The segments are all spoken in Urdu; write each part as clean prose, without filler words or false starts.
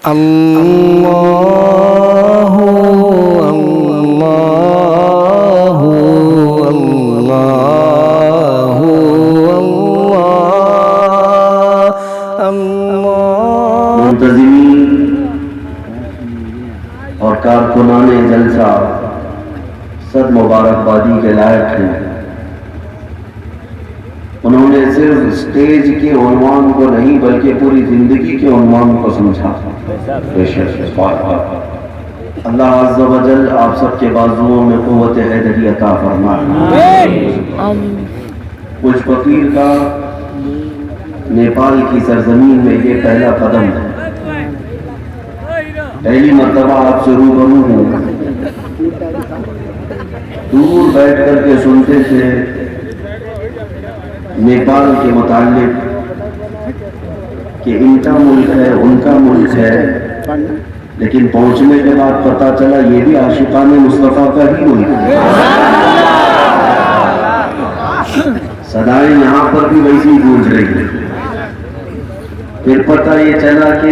اللہ اللہ اللہ اللہ۔ منتظمین اور کارکنان جلسہ سب مبارکبادی کے لائق ہیں۔ انہوں نے صرف اسٹیج کے عنوان کو نہیں بلکہ پوری زندگی کے عنوان کو سمجھا۔ بے شک اللہ عز و جل آپ سب کے بازوؤں میں قوت حیدری عطا فرمائے۔ مجھ فقیر کا نیپال کی سرزمین میں یہ پہلا قدم ہے۔ پہلی مرتبہ آپ سے روبرو ہوں۔ دور بیٹھ کر کے سنتے تھے نیپال کے متعلق کہ ان کا ملک ہے، ان کا ملک ہے، لیکن پہنچنے کے بعد پتہ چلا یہ بھی عاشقان مصطفیٰ کا ہی ملک ہے۔ صدائیں یہاں پر بھی ویسی گونج رہی ہیں۔ پھر پتہ یہ چلا کہ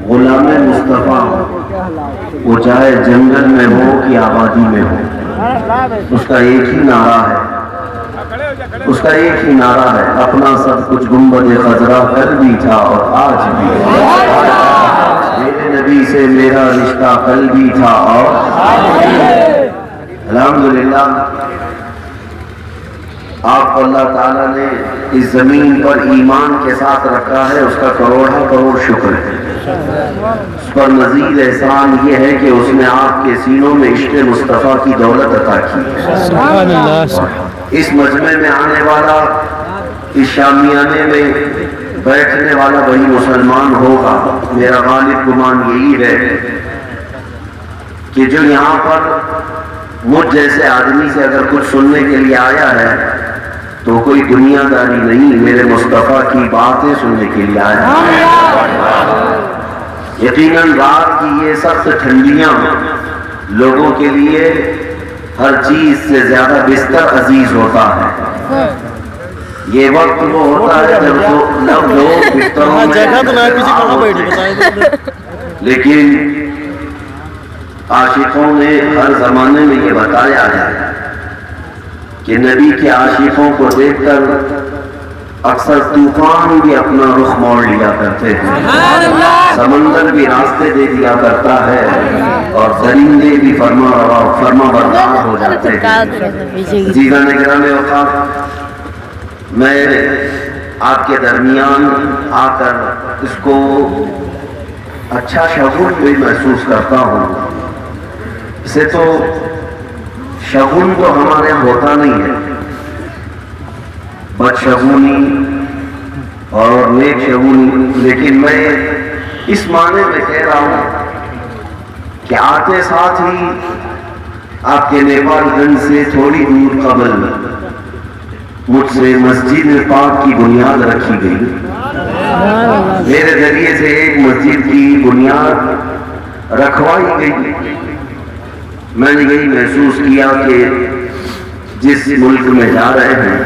غلام مصطفیٰ وہ چاہے جنگل میں ہو کہ آبادی میں ہو، اس کا ایک ہی نعرہ ہے، اس کا ایک ہی نعرہ ہے، اپنا سب کچھ گنبد خضرا کل بھی تھا اور آج بھی ہے، میرے نبی سے میرا رشتہ کل بھی تھا اور الحمدللہ آپ کو اللہ تعالیٰ نے اس زمین پر ایمان کے ساتھ رکھا ہے، اس کا کروڑا کروڑ شکر ہے۔ اس پر مزید احسان یہ ہے کہ اس نے آپ کے سینوں میں عشق مصطفیٰ کی دولت عطا کی ہے۔ اس مجمع میں آنے والا، اس شامیانے میں بیٹھنے والا وہی مسلمان ہوگا۔ میرا غالب گمان یہی ہے کہ جو یہاں پر مجھ جیسے آدمی سے اگر کچھ سننے کے لیے آیا ہے تو کوئی دنیا داری نہیں، میرے مصطفیٰ کی باتیں سننے کے لیے آیا ہے۔ یقیناً رات کی یہ سخت ٹھنڈیاں لوگوں کے لیے ہر چیز سے زیادہ بستر عزیز ہوتا ہے۔ یہ وقت وہ ہوتا ہے جب لوگ بستروں میں لیکن عاشقوں نے ہر زمانے میں یہ بتایا ہے کہ نبی کے عاشقوں کو دیکھ کر اکثر طوفان بھی اپنا رخ موڑ لیا کرتے ہیں، سمندر بھی راستے دے دیا کرتا ہے اور درندے بھی فرما بردار ہو جاتے ہیں۔ عزیزان گرامی اوقات، میں آپ کے درمیان آ کر اس کو اچھا شگون بھی محسوس کرتا ہوں۔ اسے تو شگون تو ہمارے یہاں ہوتا نہیں ہے، بدشگونی اور نیک شگونی، لیکن میں اس معنی میں کہہ رہا ہوں کہ آتے ساتھ ہی آپ کے نیپال گنج سے تھوڑی دور قبل مجھ سے مسجد پاک کی بنیاد رکھی گئی۔ میرے ذریعے سے ایک مسجد کی بنیاد رکھوائی گئی۔ میں نے یہی محسوس کیا کہ جس ملک میں جا رہے ہیں،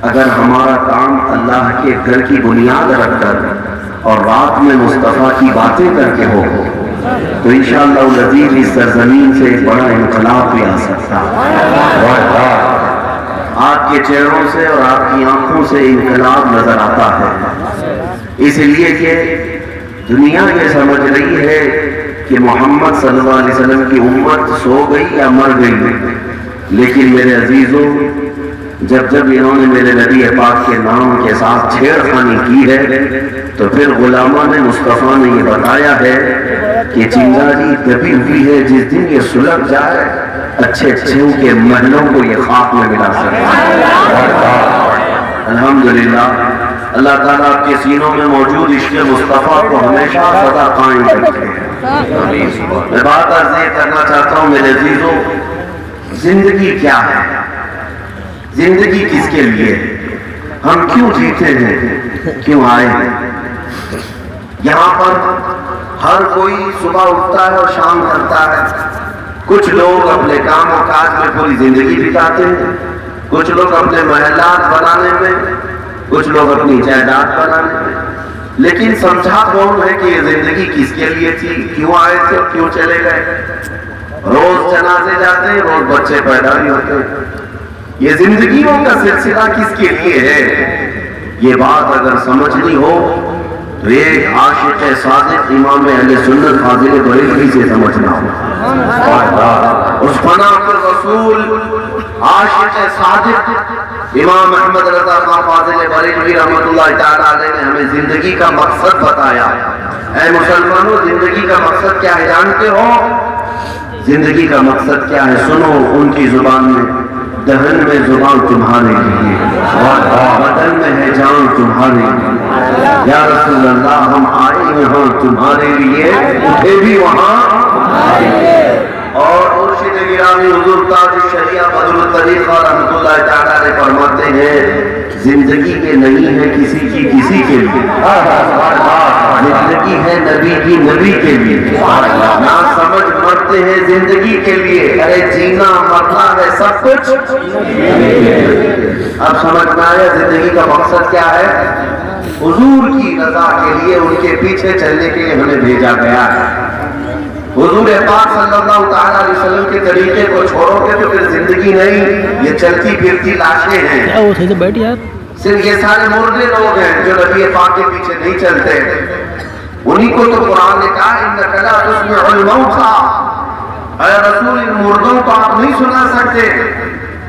اگر ہمارا کام اللہ کے گھر کی بنیاد رکھ کر اور رات میں مصطفیٰ کی باتیں کر کے ہو تو انشاءاللہ العزیز اس سرزمین سے ایک بڑا انقلاب بھی آ سکتا ہے۔ آپ کے چہروں سے اور آپ کی آنکھوں سے انقلاب نظر آتا ہے، اس لیے کہ دنیا یہ سمجھ رہی ہے کہ محمد صلی اللہ علیہ وسلم کی امت سو گئی یا مر گئی، لیکن میرے عزیزوں، جب انہوں نے میرے نبی پاک کے نام کے ساتھ چھیڑ خانی کی ہے تو پھر غلامان مصطفیٰ نے یہ بتایا ہے کہ چنگاری دبی ہوئی ہے، جس دن یہ سلگ جائے اچھے اچھوں کے محلوں کو یہ خاک میں ملا سکتا ہے۔ الحمدللہ اللہ تعالیٰ آپ کے سینوں میں موجود عشق مصطفیٰ کو ہمیشہ سدا قائم رکھے۔ میں بات عرض یہ کرنا چاہتا ہوں میرے عزیزوں، زندگی کیا ہے؟ زندگی کس کے لیے؟ ہم کیوں جیتے ہیں؟ کیوں آئے ہیں؟ یہاں پر ہر کوئی صبح اٹھتا ہے اور شام کرتا ہے۔ کچھ لوگ اپنے کام و کاج میں پوری زندگی بتاتے ہیں، کچھ لوگ اپنے محلات بنانے میں، کچھ لوگ اپنی جائیداد بنانے میں، لیکن سمجھا کون ہے کہ یہ زندگی کس کے لیے تھی، کیوں آئے تھے اور کیوں چلے گئے؟ روز جنازے جاتے ہیں، روز بچے پیدا بھی ہوتے ہیں، یہ زندگیوں کا سلسلہ کس کے لیے ہے؟ یہ بات اگر سمجھنی ہو تو ایک عاشق صادق امام اہل سنت فاضل بریلوی سے سمجھنا ہو۔ اس فناء الرسول عاشق صادق امام احمد رضا خان فاضل بریلوی رحمۃ اللہ تعالیٰ علیہ نے ہمیں زندگی کا مقصد بتایا۔ اے مسلمانوں، زندگی کا مقصد کیا ہے جانتے ہو؟ زندگی کا مقصد کیا ہے سنو ان کی زبان میں، دہن میں زبان تمہارے لیے، بدن میں ہے جان تمہارے لیے، یا رسول اللہ ہم آئے یہاں تمہارے لیے، اٹھے بھی وہاں۔ اور مرشد گرامی حضور تاج الشریعہ بدر الطریقہ رحمۃ اللہ تعالیٰ نے فرماتے ہیں زندگی کے نہیں ہے کسی کی کسی کے لیے، زندگی ہے نبی کی نبی کے لیے، نہ سمجھ مرتے ہیں زندگی کے لیے، ارے جینا مرنا ہے سب کچھ۔ اب سمجھ میں آیا زندگی کا مقصد کیا ہے؟ حضور کی رضا کے لیے، ان کے پیچھے چلنے کے لیے ہمیں بھیجا گیا ہے۔ حضور پاک صلی اللہ تعالیٰ علیہ وسلم کے طریقے کو چھوڑو گے تو پھر زندگی نہیں، یہ چلتی پھرتی لاشیں ہیں، صرف یہ سارے مردے لوگ ہیں جو نبی پاک کے پیچھے نہیں چلتے۔ انہی کو تو قرآن نے کہا اِنَّكَ لَا تُسْمِعُ الْمَوْتَىٰ، اے رسول ان مردوں کو آپ نہیں سنا سکتے،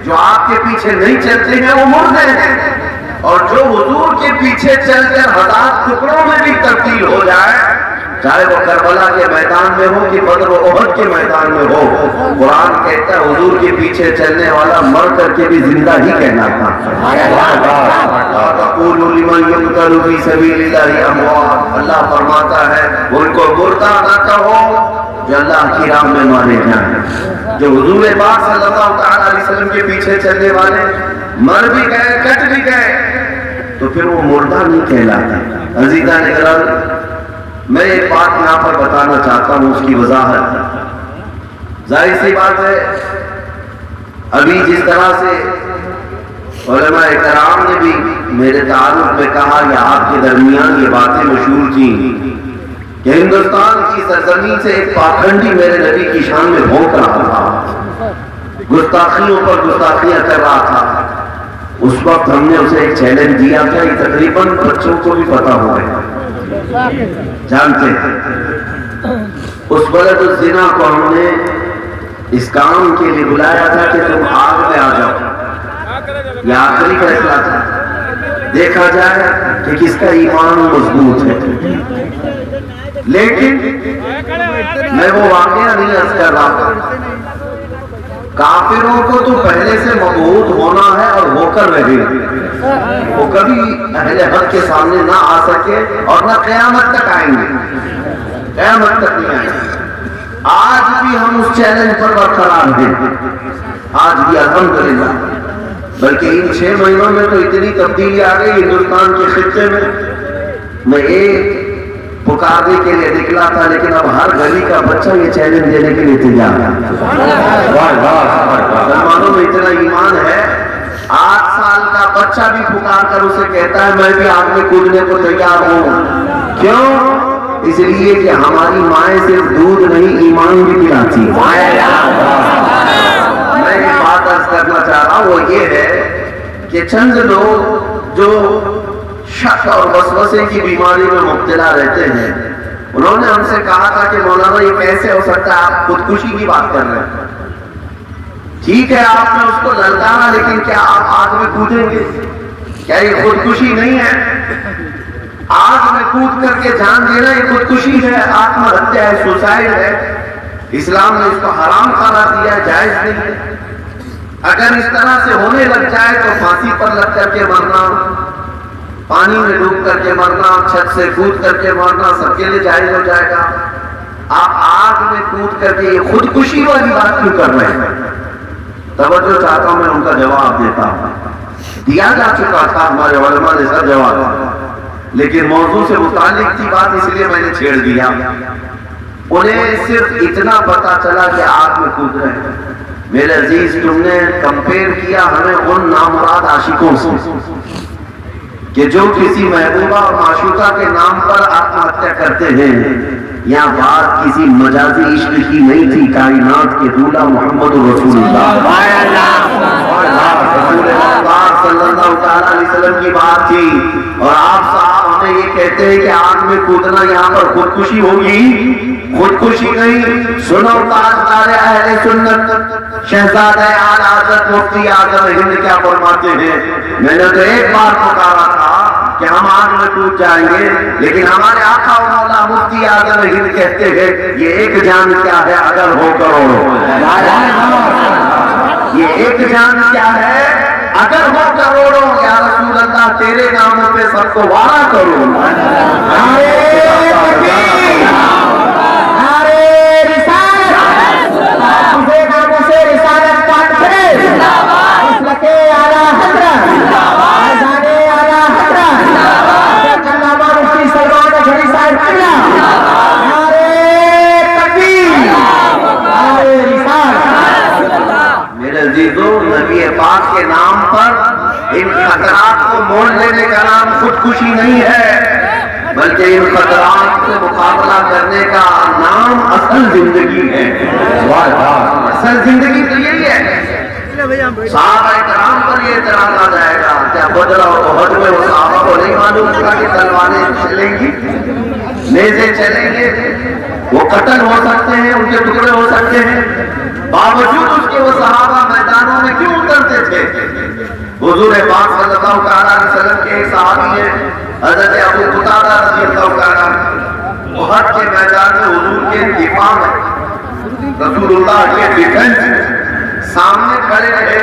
جو آپ کے پیچھے نہیں چلتے ہیں وہ مردے ہیں، اور جو حضور کے پیچھے چل کر ہزار ٹکڑوں میں بھی تبدیل ہو جائے، چاہے وہ کربلا کے میدان میں ہو کہ بدر و احد کے میدان میں ہو، قرآن کہتا ہے حضور کے پیچھے چلنے والا مر کر کے بھی زندہ ہی کہلاتا۔ اللہ فرماتا ہے ان کو مردہ نہ کہو جو اللہ کی راہ میں مارے جائیں۔ جو حضور پاک صلی اللہ تعالیٰ علیہ وسلم کے پیچھے چلنے والے مر بھی گئے کٹ بھی گئے تو پھر وہ مردہ نہیں کہلاتے۔ عزیزان اکرام، میں ایک بات یہاں پر بتانا چاہتا ہوں، اس کی وضاحت۔ ظاہر سی بات ہے ابھی جس طرح سے علماء کرام نے بھی میرے تعارف میں کہا یا آپ کے درمیان یہ باتیں مشہور کی کہ ہندوستان کی سرزمین سے ایک پاکھنڈی میرے نبی کی شان میں بھونک رہا تھا، گستاخیوں پر گستاخیاں کر رہا تھا۔ اس وقت ہم نے اسے ایک چیلنج دیا تھا، یہ تقریباً بچوں کو بھی پتا ہو گیا، جانتے ہیں۔ اس بلد الزنا کو ہم نے اس کام کے لیے بلایا تھا کہ تم آگ میں آ جاؤ، یہ آخری فیصلہ تھا، دیکھا جائے کہ کس کا ایمان مضبوط ہے۔ لیکن میں وہ واقعہ نہیں عرض کر رہا تھا، کافروں کو تو پہلے سے مبعوث ہونا ہے اور ہو کر رہے ہیں، وہ کبھی اہل حق کے سامنے نہ آ سکے اور نہ قیامت تک آئیں گے، قیامت تک نہیں آئیں گے۔ آج بھی ہم اس چیلنج پر برقرار ہیں، آج بھی الحمدللہ، بلکہ ان 6 مہینوں میں تو اتنی تبدیلی آ گئی ہندوستان کے خطے میں۔ میں ایک پکارنے کے لیے نکلا تھا لیکن اب ہر گلی کا بچہ یہ چیلنج دینے کے لیے تیار ہے۔ مسلمانوں میں اتنا ایمان ہے، 8 سال کا بچہ بھی پکار کر اسے کہتا ہے میں بھی آگ میں کودنے کو تیار ہوں۔ کیوں؟ اس لیے کہ ہماری مائیں صرف دودھ نہیں ایمان بھی پلاتی۔ میں یہ بات عرض کرنا چاہ رہا ہوں وہ یہ ہے کہ چند لوگ جو شک اور وسوسے کی بیماری میں مبتلا رہتے ہیں، انہوں نے ہم سے کہا تھا کہ مولانا یہ کیسے ہو سکتا ہے، آپ خودکشی کی بات کر رہے ہیں۔ ٹھیک ہے آپ نے اس کو للکارا، لیکن کیا آپ آگ میں کودیں گے؟ کیا یہ خودکشی نہیں ہے؟ آگ میں کود کر کے جان دینا یہ خودکشی ہے، آتم ہتیا ہے، سوسائڈ ہے۔ اسلام نے اس کو حرام قرار دیا، جائز نہیں ہے۔ اگر اس طرح سے ہونے لگ جائے تو پھانسی پر لگ کر کے مرنا، پانی میں ڈوب کر کے مرنا، چھت سے کود کر کے مرنا سب کے لیے جائز ہو جائے گا۔ آپ آگ میں کود کر کے یہ خودکشی والی بات کیوں کر رہے ہیں؟ توجہ چاہتا ہوں، میں ان کا جواب دیتا ہوں۔ دیا جا چکا تھا، ہمارے علماء نے سب جواب دیا، لیکن موضوع سے متعلق تھی بات اس لیے میں نے چھیڑ دیا۔ انہیں صرف اتنا پتا چلا کہ آگ میں کود رہے ہیں۔ میرے عزیز، تم نے کمپیئر کیا ہمیں ان نامراد عاشقوں سے کہ جو کسی محبوبہ اور معشوقہ کے نام پر آتم ہتیا کرتے ہیں، یہاں بات کسی مجازی عشق کی نہیں تھی، کائنات کے دولہ محمد رسول اللہ صلی اللہ علیہ وسلم کی بات تھی۔ اور آپ صاحب ہمیں یہ کہتے ہیں کہ آگ میں کودنا یہاں پر خودکشی ہوگی، خودکشی نہیں۔ سنو تاجدار اہل سنت شہزادہ اعلی حضرت مفتی اعظم ہند کیا فرماتے ہیں، میں نے تو ایک بار پکارا تھا کہ ہم آگ میں کود جائیں گے، لیکن ہمارے آقا و مولا مفتی اعظم ہند کہتے ہیں یہ ایک جان کیا ہے اگر ہو کروڑوں، یہ ایک جان کیا ہے اگر ہو کروڑوں، یا رسول اللہ تیرے ناموں پہ سب کو وعدہ کروں۔ نبی پاک کے نام پر ان خطرات کو مول لینے کا نام خودکشی نہیں ہے، بلکہ ان خطرات سے مقابلہ کرنے کا نام اصل زندگی ہے۔ اصل زندگی تو یہی ہے۔ صحابہ کرام پر یہ اعتراض آ جائے گا، کیا بدر اور احد میں وہ صحابہ کو نہیں معلوم تھا کہ تلواریں چلیں گی، نیزے چلیں گے، وہ قتل ہو سکتے ہیں، ان کے ٹکڑے ہو سکتے ہیں، باوجود اس کے وہ صحابہ میدانوں میں کیوں اترتے تھے؟ حضور پاک صلی اللہ علیہ وسلم کے ایک صحابی ہیں حضرت ابو قتادہ رضی اللہ عنہ، احد کے میدان میں حضور کے دفاع میں، رسول اللہ کے ڈیفنس میں سامنے کھڑے رہے،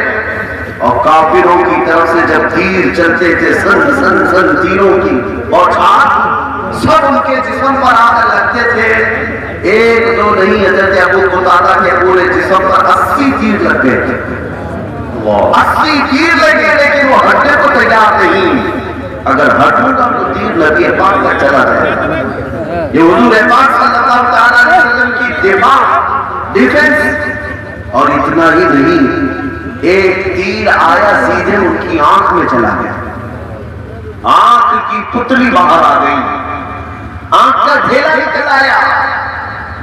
اور کافروں کی طرف سے جب تیر چلتے تھے، سن سن سن تیروں کی بوچھار سب ان کے جسم پر آ کر لگتے تھے، ایک دو نہیں، حضرت ابو قتادہ کے پورے جسم پر 80 تیر لگ گئے تھے، 80 تیر لگے، لیکن وہ ہٹنے کو تیار نہیں، اگر ہٹوں گا تو تیر نبی پاک کا چلا جائے گا۔ یہ حضور پاک صلی اللہ علیہ وسلم کی دفاع، ڈیفنس، اور اتنا ہی نہیں، ایک تیر آیا سیدھے ان کی آنکھ میں چلا گیا، آنکھ کی پتلی باہر آ گئی، آنکھ کا ڈھیلا نکل آیا،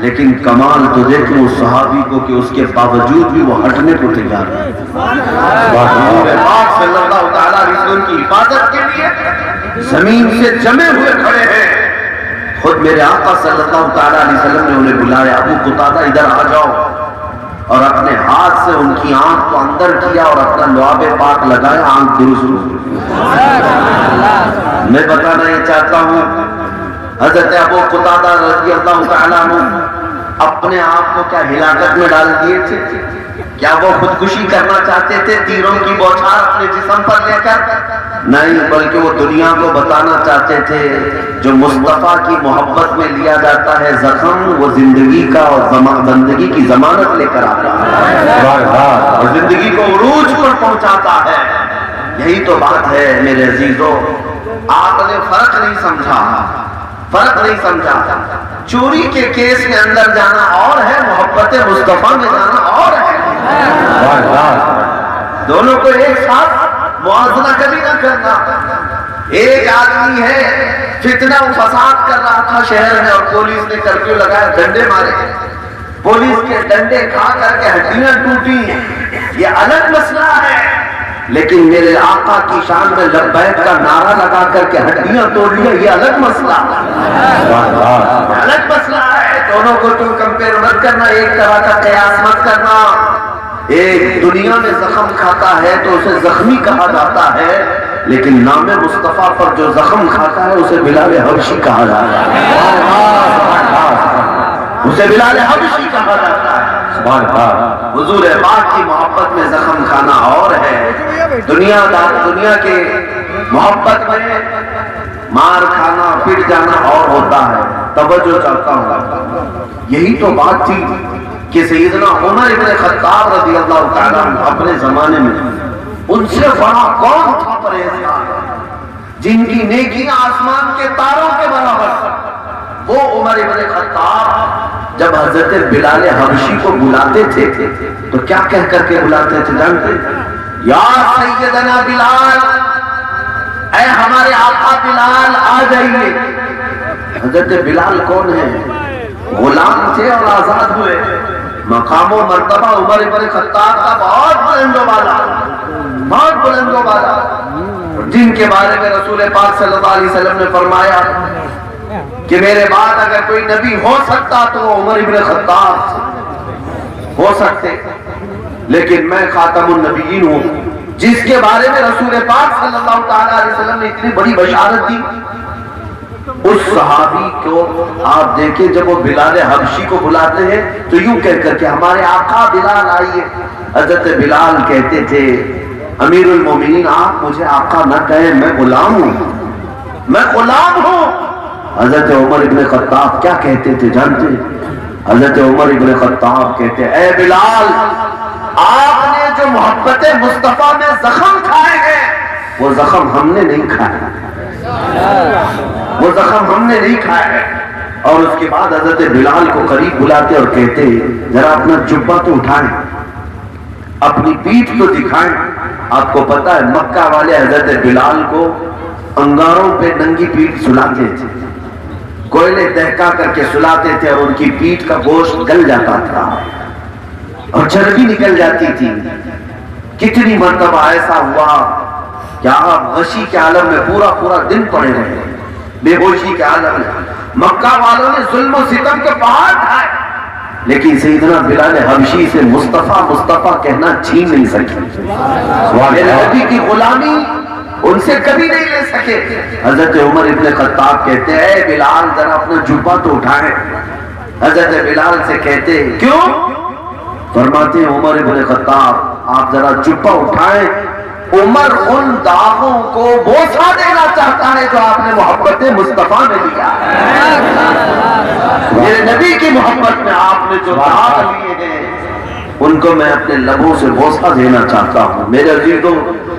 لیکن کمال تو دیکھو اس صحابی کو کہ اس کے باوجود بھی وہ ہٹنے کو تیار ہے۔ پاک صلی اللہ تعالیٰ علیہ وسلم کی حفاظت کے لیے زمین سے جمے ہوئے کھڑے ہیں۔ خود میرے آقا صلی اللہ تعالیٰ علیہ وسلم نے انہیں بلایا، ابو قتادہ ادھر آ جاؤ، اور اپنے ہاتھ سے ان کی آنکھ کو اندر کیا اور اپنا لعاب پاک لگایا، آنکھ درست ہوئی۔ میں بتانا یہ چاہتا ہوں، حضرت ابو قتادہ رضی اللہ تعالیٰ عنہ اپنے آپ کو کیا ہلاکت میں ڈال دیے تھے؟ کیا وہ خودکشی کرنا چاہتے تھے تیروں کی بوچھار اپنے جسم پر لے کر؟ نہیں، بلکہ وہ دنیا کو بتانا چاہتے تھے جو مصطفیٰ کی محبت میں لیا جاتا ہے زخم، وہ زندگی کا اور بندگی کی ضمانت لے کر آتا ہے اور زندگی کو عروج پر پہنچاتا ہے۔ یہی تو بات ہے میرے عزیزوں، آپ نے فرق نہیں سمجھا، فرق نہیں سمجھا۔ چوری کے کیس میں اندر جانا اور ہے، محبت مصطفیٰ میں جانا اور ہے۔ دونوں کو ایک ساتھ موازنہ کبھی نہ کرنا۔ ایک آدمی ہے فتنہ و فساد کر رہا تھا شہر میں، اور پولیس نے کرفیو لگایا، ڈنڈے مارے، پولیس کے ڈنڈے کھا کر کے ہڈیاں ٹوٹی، یہ الگ مسئلہ ہے، لیکن میرے آقا کی شان میں لبیک کا نعرہ لگا کر کے ہڈیاں توڑ لیا، یہ الگ مسئلہ، الگ مسئلہ ہے۔ دونوں کو تم کمپیئر مت کرنا، ایک طرح کا قیاس مت کرنا۔ ایک دنیا میں زخم کھاتا ہے تو اسے زخمی کہا جاتا ہے، لیکن نام مصطفیٰ پر جو زخم کھاتا ہے اسے بلال حبشی کہا جاتا ہے، اسے بلال حبشی کہا جاتا ہے۔ حضور پاک کی محبت میں زخم کھانا اور ہے، دنیا کے محبت میں مار کھانا پٹ جانا اور ہوتا ہے۔ توجہ چاہتا ہوں، یہی تو بات تھی کہ سیدنا عمر ابن خطاب رضی اللہ تعالیٰ عنہ اپنے زمانے میں ان سے بڑا کون تھا پرہیزگار، جن کی نیکیاں آسمان کے تاروں کے برابر، وہ عمر ابن خطاب جب حضرت بلال حبشی کو بلاتے تھے تو کیا کہہ کر کے بلاتے تھے جانتے؟ یا سیدنا بلال، اے ہمارے آقا بلال آ جائیے۔ حضرت بلال کون ہے؟ غلام تھے اور آزاد ہوئے۔ مقام و مرتبہ عمر ابن خطاب کا بہت بلند و بالا، بہت بلند و بالا، جن کے بارے میں رسول پاک صلی اللہ علیہ وسلم نے فرمایا کہ میرے بعد اگر کوئی نبی ہو سکتا تو وہ عمر ابن خطاب ہو سکتے، لیکن میں خاتم النبیین ہوں، جس کے بارے میں رسول پاک صلی اللہ تعالی علیہ وسلم نے اتنی بڑی بشارت دی۔ اس صحابی کو آپ دیکھیں جب وہ بلال حبشی کو بلاتے ہیں تو یوں کہہ کر کہ ہمارے آقا بلال آئیے۔ حضرت بلال کہتے تھے امیر المومنین آپ مجھے آقا نہ کہیں، میں غلام ہوں، میں غلام ہوں۔ حضرت عمر ابن خطاب کیا کہتے تھے جانتے ہیں؟ حضرت عمر ابن خطاب کہتے ہیں اے بلال، آپ نے جو محبت مصطفیٰ میں زخم کھائے ہیں وہ زخم ہم نے نہیں کھائے، وہ زخم ہم نے نہیں کھایا ہے۔ اور اس کے بعد حضرت بلال کو قریب بلاتے اور کہتے ذرا اپنا جبہ تو اٹھائیں، اپنی پیٹھ تو دکھائیں۔ آپ کو پتا ہے مکہ والے حضرت بلال کو انگاروں پہ ننگی پیٹھ سلاتے تھے، کوئلے دہکا کر کے سلاتے تھے اور ان کی پیٹھ کا گوشت گل جاتا تھا اور چربی نکل جاتی تھی۔ کتنی مرتبہ ایسا ہوا کہ آپ غشی کے عالم میں پورا پورا دن پڑے رہے، بے ہوشی کے عالم میں۔ مکہ والوں نے ظلم و ستم کے پہاڑ ڈھائے، لیکن سیدنا بلال حبشی سے مصطفیٰ مصطفیٰ کہنا چھین نہیں سکے، میرے نبی کی غلامی ان سے کبھی نہیں لے سکے۔ حضرت عمر ابن خطاب کہتے ہیں اے بلال ذرا اپنا جبہ تو اٹھائیں۔ حضرت بلال سے کہتے کیوں؟ فرماتے ہیں عمر ابن خطاب آپ ذرا جبہ اٹھائیں، عمر ان داغوں کو بوسہ دینا چاہتا ہے جو آپ نے محبت مصطفیٰ میں دیا ہے۔ میرے نبی کی محبت میں آپ نے جو داغ لیے ہیں ان کو میں اپنے لبوں سے بوسہ دینا چاہتا ہوں۔ میرے عزیزوں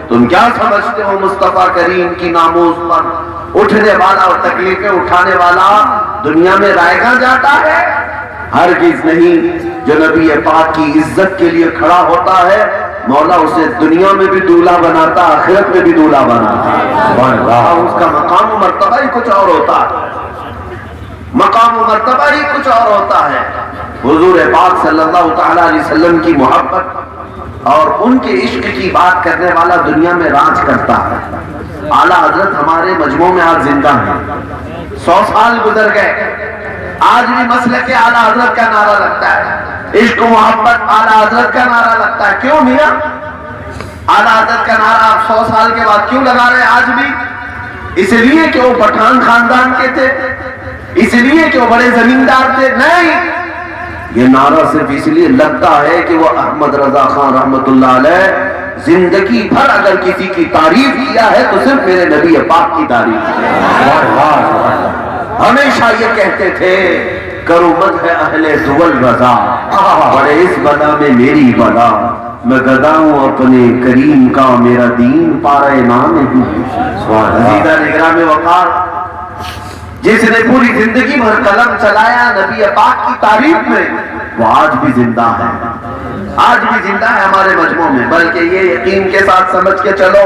تم کیا سمجھتے ہو مصطفیٰ کریم کی ناموس پر اٹھنے والا اور تکلیفیں اٹھانے والا دنیا میں رائے گاں جاتا ہے؟ ہرگز نہیں۔ جو نبی پاک کی عزت کے لیے کھڑا ہوتا ہے مولا اسے دنیا میں بھی دولہا بناتا، آخرت میں بھی دولہا بناتا۔ اس کا مقام و مرتبہ ہی کچھ اور ہوتا ہے، مقام و مرتبہ ہی کچھ اور ہوتا ہے۔ حضور پاک صلی اللہ تعالی علیہ وسلم کی محبت اور ان کے عشق کی بات کرنے والا دنیا میں راج کرتا ہے۔ اعلیٰ حضرت ہمارے مجموع میں آج زندہ ہیں، 100 سال گزر گئے، آج بھی مسلک اعلیٰ حضرت کا نعرہ لگتا ہے، عشق و محبت اعلیٰ حضرت کا نعرہ لگتا ہے۔ کیوں میاں اعلیٰ حضرت کا نعرہ آپ 100 سال کے بعد کیوں لگا رہے ہیں آج بھی؟ اس لیے کہ وہ پٹھان خاندان کے تھے، اس لیے کہ وہ بڑے زمیندار تھے؟ نہیں، یہ نعرہ صرف اس لیے لگتا ہے کہ وہ احمد رضا خان رحمت اللہ علیہ زندگی بھر اگر کسی کی تعریف کیا ہے تو صرف میرے نبی پاک کی تعریف ہے۔ ہمیشہ یہ کہتے تھے کرو مدح اہل دول رضا، بڑے اس بلا میں میری بلا، میں گدا ہوں اپنے کریم کا، میرا دین پارا امام ہے۔ عزیزہ نگراں وقار جس نے پوری زندگی بھر قلم چلایا نبی پاک کی تعریف میں وہ آج بھی زندہ ہے، آج بھی زندہ ہے ہمارے مجموع میں۔ بلکہ یہ یقین کے ساتھ سمجھ کے چلو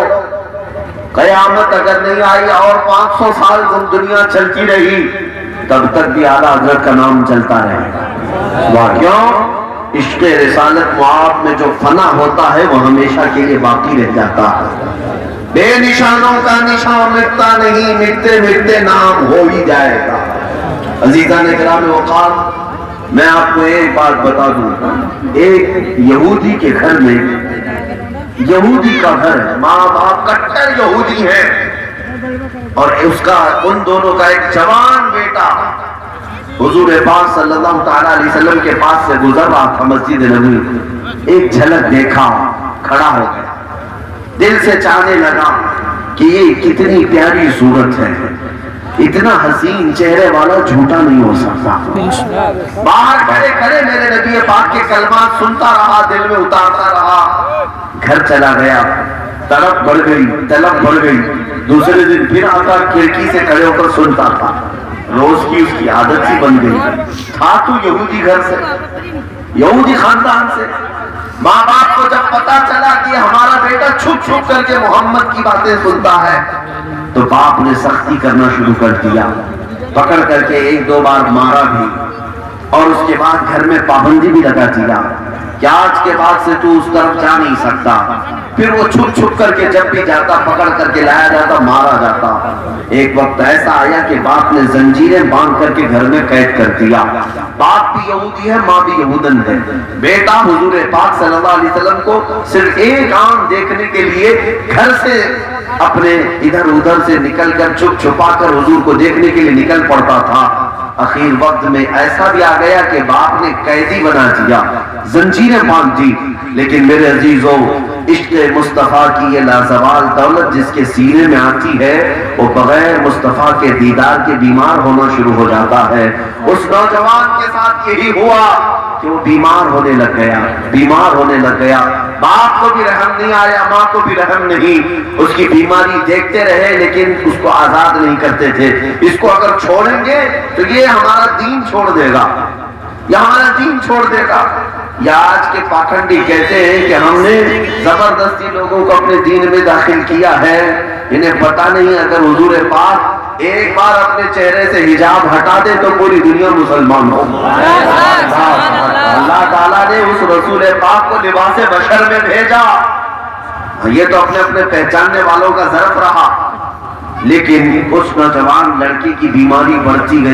قیامت اگر نہیں آئی اور 500 سال دنیا چلتی رہی تب تک بھی اعلیٰ حضرت کا نام چلتا رہے گا۔ کیوں؟ عشق رسالت معاب میں جو فنا ہوتا ہے وہ ہمیشہ کے لیے باقی رہ جاتا ہے۔ بے نشانوں کا نشان مٹتا نہیں، مٹتے مٹتے نام ہو ہی جائے گا۔ عزیزان کرام وقار میں آپ کو ایک بات بتا دوں، ایک یہودی کے گھر میں، یہودی کا گھر ہے، ماں باپ کٹر یہودی ہیں اور اس کا ان دونوں کا ایک جوان بیٹا حضور پاک صلی اللہ تعالی علیہ وسلم کے پاس سے گزر رہا تھا مسجد نبوی، ایک جھلک دیکھا، کھڑا ہو گیا، دل سے چاہنے لگا کہ یہ کتنی پیاری صورت ہے، اتنا حسین چہرے والا جھوٹا نہیں ہو سکتا۔ باہر کھڑے کھڑے میرے نبی پاک کے کلمات سنتا رہا، دل میں اتارتا رہا، گھر چلا گیا، طلب بڑھ گئی، طلب بڑھ گئی، دوسرے دن پھر آتا کھڑکی سے کھڑے ہو کر سنتا تھا، روز کی اس کی عادت سی بن گئی۔ تھا تو یہودی گھر سے، یہودی خاندان سے، ماں باپ کو جب پتا چلا کہ ہمارا بیٹا چھپ چھپ کر کے محمد کی باتیں سنتا ہے تو باپ نے سختی کرنا شروع کر دیا، پکڑ کر کے 1-2 بار مارا بھی، اور اس کے بعد گھر میں پابندی بھی لگا دیا کہ آج کے بعد سے تو اس طرف جا نہیں سکتا۔ پھر وہ چھپ چھپ کر کے جب بھی جاتا پکڑ کر کے لایا جاتا، مارا جاتا۔ ایک وقت ایسا آیا کہ باپ نے زنجیریں باندھ کر کے گھر میں قید کر دیا۔ باپ بھی یہودی ہے، ماں بھی یہودن ہے۔ بیٹا حضور پاک صلی اللہ علیہ وسلم کو صرف ایک آنکھ دیکھنے کے لیے گھر سے اپنے ادھر ادھر سے نکل کر چھپ چھپا کر حضور کو دیکھنے کے لیے نکل پڑتا تھا۔ اخیر وقت میں ایسا بھی آ گیا کہ باپ نے قیدی بنا دیا، زنجیریں باندھ دی۔ لیکن میرے عزیزوں، عشق مصطفیٰ کی یہ لازوال دولت جس کے سینے میں آتی ہے، وہ بغیر مصطفیٰ کے دیدار کے بیمار ہونا شروع ہو جاتا ہے۔ اس نوجوان کے ساتھ یہی ہوا کہ وہ بیمار ہونے لگ گیا۔ باپ کو بھی رحم نہیں آیا، ماں کو بھی رحم نہیں۔ اس کی بیماری دیکھتے رہے لیکن اس کو آزاد نہیں کرتے تھے۔ اس کو اگر چھوڑیں گے تو یہ ہمارا دین چھوڑ دے گا، یا آج کے پاکھنڈی کہتے ہیں کہ ہم نے زبردستی لوگوں کو اپنے دین میں داخل کیا ہے۔ انہیں پتہ نہیں اگر حضور پاک ایک بار اپنے چہرے سے حجاب ہٹا دے تو پوری دنیا مسلمان ہو۔ اللہ تعالیٰ نے اس رسول پاک کو لباس بشر میں بھیجا، یہ تو اپنے اپنے پہچاننے والوں کا ظرف رہا، لیکن اس نوجوان لڑکی کی بیماری بڑھتی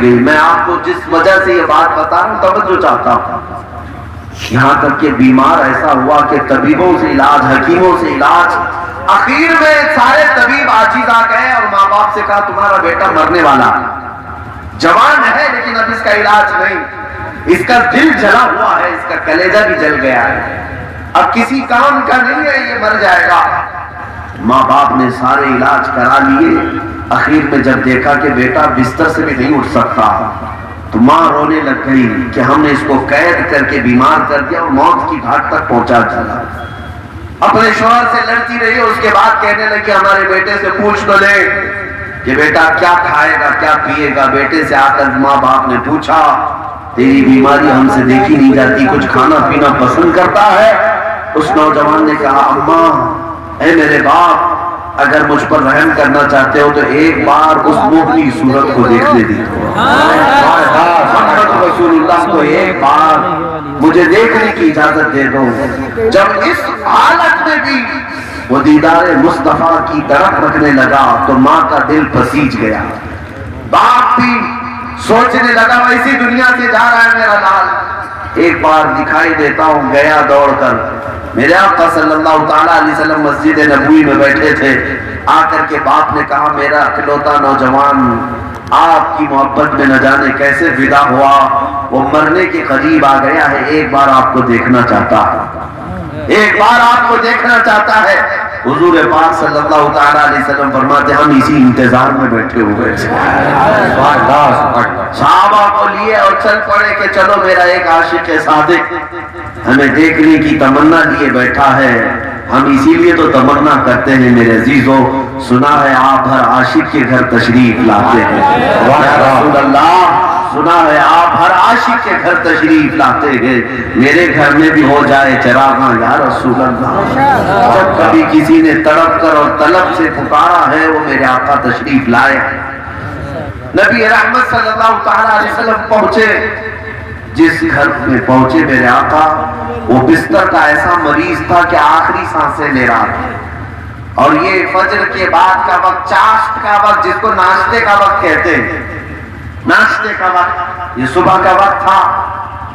گئی۔ میں آپ کو جس وجہ سے یہ بات بتا رہا ہوں توجہ چاہتا ہوں، یہاں تک کہ بیمار ایسا ہوا کہ طبیبوں سے علاج، حکیموں سے علاج، اخیر میں سارے طبیب عاجز آ گئے اور ماں باپ سے کہا تمہارا بیٹا مرنے والا، جوان ہے لیکن اب اس کا علاج نہیں، اس کا دل جلا ہوا ہے، اس کا کلیجہ بھی جل گیا ہے، اب کسی کام کا نہیں ہے، یہ مر جائے گا۔ ماں باپ نے سارے علاج کرا لیے، اخیر میں جب دیکھا کہ بیٹا بستر سے بھی نہیں اٹھ سکتا تو ماں رونے لگ گئی کہ ہم نے اس کو قید کر کے بیمار کر دیا اور موت کی گھاٹ تک پہنچا دیا۔ اپنے شوہر سے لڑتی رہی، اس کے بعد کہنے لگی ہمارے بیٹے سے پوچھ تو لے کہ بیٹا کیا کھائے گا کیا پیے گا۔ بیٹے سے آ کر ماں باپ نے پوچھا تیری بیماری ہم سے دیکھی نہیں جاتی، کچھ کھانا پینا پسند کرتا ہے؟ اس نوجوان نے کہا اماں، اے میرے باپ، اگر مجھ پر رحم کرنا چاہتے ہو تو ایک بار اس موہنی صورت کو دیکھنے دیجیے، محمد رسول اللہ کو ایک بار مجھے دیکھنے کی اجازت دے دو۔ جب اس حالت میں بھی وہ دیدار مصطفیٰ کی طرف رکھنے لگا تو ماں کا دل پسیج گیا، باپ بھی سوچنے لگا ویسی دنیا سے جا رہا ہے میرا لال، ایک بار دکھائی دیتا ہوں۔ گیا دوڑ کر، میرے آقا صلی اللہ تعالیٰ علیہ وسلم مسجد نبوی میں بیٹھے تھے، آ کر کے باپ نے کہا میرا اکلوتا نوجوان آپ کی محبت میں نہ جانے کیسے فدا ہوا، وہ مرنے کے قریب آ گیا ہے، ایک بار آپ کو دیکھنا چاہتا ہے۔ حضور پاک صلی اللہ تعالیٰ علیہ وسلم فرماتے ہم اسی انتظار میں بیٹھے ہوئے تھے، صحابہ کو لیے اور چل پڑے کہ چلو میرا ایک عاشق صادق ہمیں دیکھنے کی تمنا لیے بیٹھا ہے۔ ہم اسی لیے تو تمنا کرتے ہیں میرے عزیزوں، سنا ہے آپ ہر عاشق کے گھر تشریف لاتے ہیں، یا رسول اللہ سنا ہے آپ ہر عاشق کے گھر تشریف لاتے ہیں، میرے گھر میں بھی ہو جائے چراغاں یا رسول اللہ۔ جب کبھی کسی نے تڑپ کر اور طلب سے پکارا ہے وہ میرے آقا تشریف لائے۔ نبی رحمت صلی اللہ تعالیٰ علیہ وسلم پہنچے، جس گھر میں پہنچے میرے آقا وہ بستر کا ایسا مریض تھا کہ آخری سانسیں لے رہا تھا، اور یہ فجر کے بعد کا وقت، چاشت کا وقت جس کو ناشتے کا وقت کہتے ہیں، ناشتے کا وقت، یہ صبح کا وقت تھا۔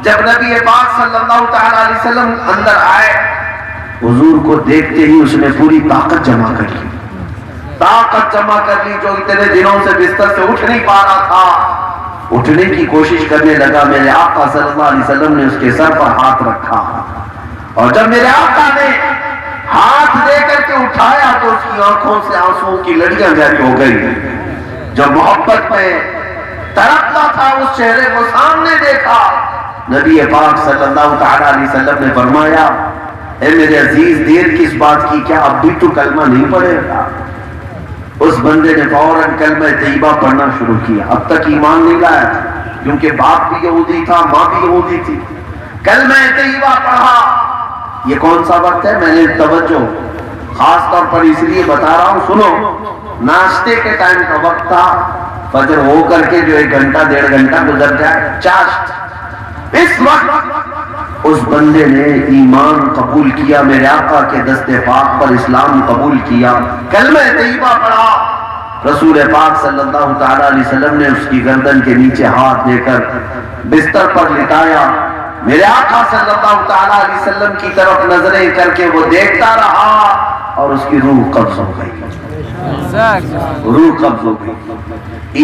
جب نبی پاک صلی اللہ تعالیٰ علیہ وسلم اندر آئے، حضور کو دیکھتے ہی اس نے پوری طاقت جمع کر لی، جو اتنے دنوں سے بستر سے اٹھ نہیں پا رہا تھا، اٹھنے کی کوشش کرنے لگا۔ میرے آقا صلی اللہ علیہ وسلم نے اس کے سر پر ہاتھ رکھا، اور جب میرے آقا نے ہاتھ دے کر کے اٹھایا تو اس کی آنکھوں سے آنسوں کی لڑیاں جاری ہو گئی۔ جو محبت میں تڑپتا تھا اس چہرے کو سامنے دیکھا، نبی پاک صلی اللہ تعالیٰ علیہ وسلم نے فرمایا اے میرے عزیز دیر کس بات کی، کیا اب بھی تو کلمہ نہیں پڑھے گا؟ اس بندے نے فوراً کلمہ طیبہ پڑھنا شروع کیا، اب تک ایمان نہیں لایا تھا کیونکہ باپ بھی یہودی تھا، ماں بھی یہودی تھی۔ کلمہ طیبہ پڑھا۔ یہ کون سا وقت ہے؟ میں نے توجہ خاص طور پر اس لیے بتا رہا ہوں، سنو، ناشتے کے ٹائم کا وقت تھا، فجر ہو کر کے جو 1 گھنٹہ 1.5 گھنٹہ گزر جائے، چاشت، اس وقت اس بندے نے ایمان قبول کیا، میرے آقا کے دست پاک پر اسلام قبول کیا، کلمہ طیبہ پڑھا، رسول پاک صلی اللہ تعالی علیہ وسلم نے اس کی گردن کے نیچے ہاتھ دے کر بستر پر لٹایا، میرے آقا صلی اللہ تعالی علیہ وسلم کی طرف نظریں کر کے وہ دیکھتا رہا اور اس کی روح قبض ہو گئی، روح قبض ہو گئی،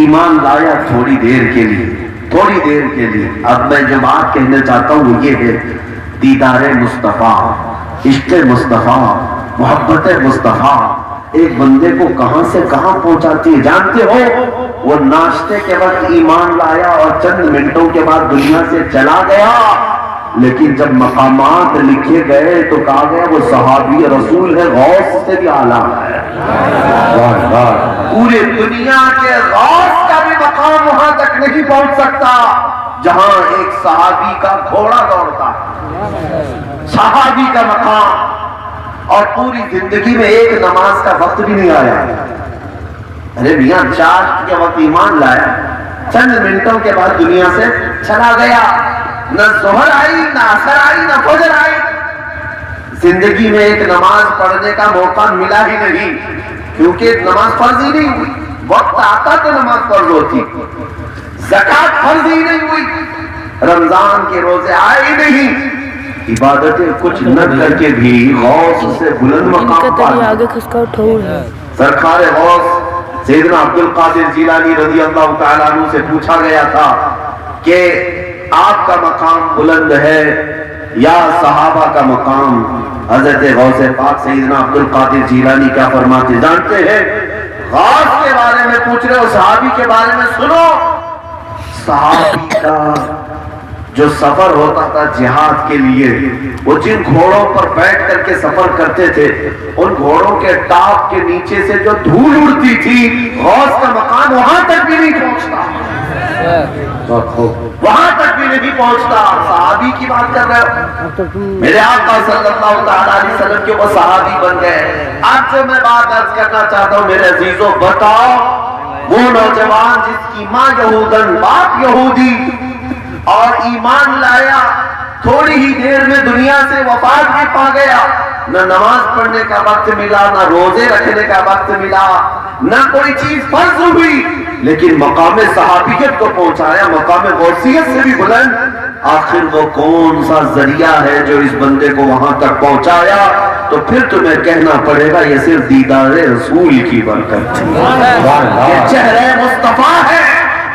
ایمان لایا تھوڑی دیر کے لیے، تھوڑی دیر کے لیے۔ اب میں جو بات کہنا چاہتا ہوں وہ یہ ہے، دیدار مصطفیٰ، عشق مصطفیٰ، محبت مصطفیٰ ایک بندے کو کہاں سے کہاں پہنچاتی ہے جانتے ہو؟ وہ ناشتے کے وقت ایمان لایا اور چند منٹوں کے بعد دنیا سے چلا گیا، لیکن جب مقامات لکھے گئے تو کہا گیا وہ صحابی رسول ہے، غوث سے بھی اعلیٰ ہے، پورے دنیا کے غوث کا بھی مقام وہاں تک نہیں پہنچ سکتا جہاں ایک صحابی کا گھوڑا دوڑتا ہے، صحابی کا مقام، اور پوری زندگی میں ایک نماز کا وقت بھی نہیں آیا۔ ارے میاں چاشت کے وقت ایمان لایا، چند منٹوں کے بعد دنیا سے چلا گیا، نہ ظہر آئی، نہ عصر آئی، نہ فجر آئی، زندگی میں ایک نماز پڑھنے کا موقع ملا ہی نہیں، کیونکہ نماز فرض ہی نہیں ہوئی، وقت آتا تو نماز فرض ہوتی، زکوٰۃ فرض ہی نہیں ہوئی، رمضان کے روزے آئے ہی نہیں، عبادتیں کچھ نہ کر کے بھی غوث سے بلند مقام پایا۔ سرکار غوث سیدنا عبد القادر جیلانی رضی اللہ تعالیٰ عنہ سے پوچھا گیا تھا کہ آپ کا مقام بلند ہے یا صحابہ کا مقام؟ حضرت غوث پاک سیدنا عبد القادر جیلانی کیا فرماتے جانتے ہیں؟ غوث کے بارے میں پوچھ رہے ہو، صحابی کے بارے میں سنو، صحابی کا جو سفر ہوتا تھا جہاد کے لیے، وہ جن گھوڑوں پر بیٹھ کر کے سفر کرتے تھے، ان گھوڑوں کے ٹاپ کے نیچے سے جو دھول اڑتی تھی، غوث کا مقام وہاں تک بھی نہیں پہنچتا، وہاں تک بھی نہیں پہنچتا۔ صحابی کی بات کر رہے ہو، میرے آقا صلی اللہ تعالی علیہ وسلم کے وہ صحابی بن گئے۔ آج جو میں بات عرض کرنا چاہتا ہوں میرے عزیزوں، بتاؤ وہ نوجوان جس کی ماں یہودن باپ یہودی اور ایمان لایا، تھوڑی ہی دیر میں دنیا سے وفات بھی پا گیا، نہ نماز پڑھنے کا وقت ملا، نہ روزے رکھنے کا وقت ملا، نہ کوئی چیز فرض ہوئی، لیکن مقام صحابیت کو پہنچایا، مقام غوثیت سے بھی بلند۔ آخر وہ کون سا ذریعہ ہے جو اس بندے کو وہاں تک پہنچایا؟ تو پھر تمہیں کہنا پڑے گا یہ صرف دیدار رسول کی برکت تھی، یہ چہرہ مصطفیٰ ہے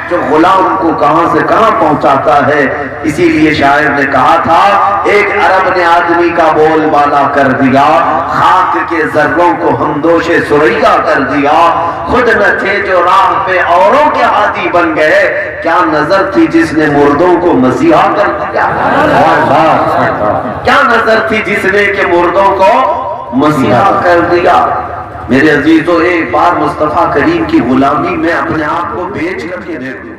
جو غلام کو کہاں سے کہاں پہنچاتا ہے۔ اسی لیے شاعر نے کہا تھا، ایک عرب نے آدمی کا بول بالا کر دیا، خاک کے ذروں کو ہمدوش سریا کر دیا، خود نہ تھے جو راہ پہ اوروں کے ہادی بن گئے، کیا نظر تھی جس نے مردوں کو مسیحا کر دیا، کیا نظر تھی جس نے کہ مردوں کو مسیحا کر دیا۔ میرے عزیزوں، ایک بار مصطفیٰ کریم کی غلامی میں اپنے آپ کو بیچ کر کے دیکھ لوں۔